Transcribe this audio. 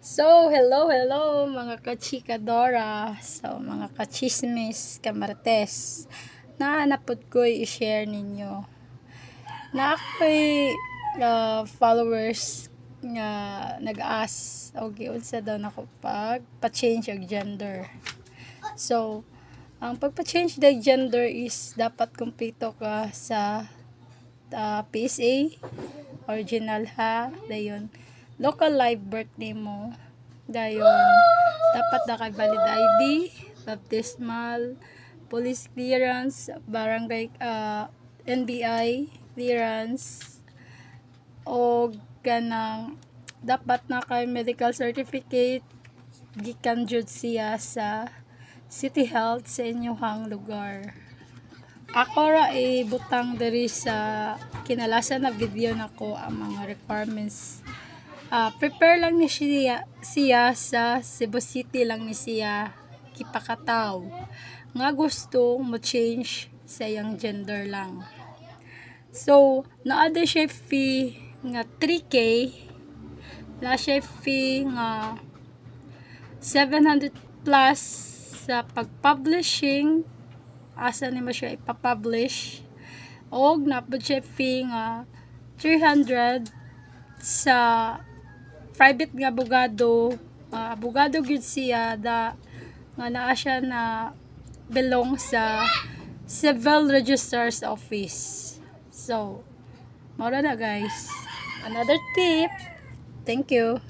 Hello mga kachikadora. Mga kachismis, kamartes. Naanapod ko i-share ninyo. Na ako'y followers nga nag-ask o giunsa daw nako pag pa-change og gender. Ang pagpa-change the gender is dapat kumpleto ka sa PSA original ha, dayon local live birthday mo, dayon dapat na kay valid ID, baptismal, police clearance, barangay NBI clearance, o kanang dapat na kay medical certificate gikan jud siya sa City Health sa inyong lugar. Ako ra ibutang diri sa kinalasan na video nako ang mga requirements. Prepare lang ni siya sa Cebu City lang ni siya kipakataw nga gusto mo change sa iyang gender lang. Naa siya fee nga 3K, na siya fee nga 700 plus sa pag-publishing, asa nimo siya ipapublish, og napod siya fee nga 300 sa private nga abogado gyud siya nga naa siya na belong sa Civil Registrar's Office. Mao na guys, another tip. Thank you.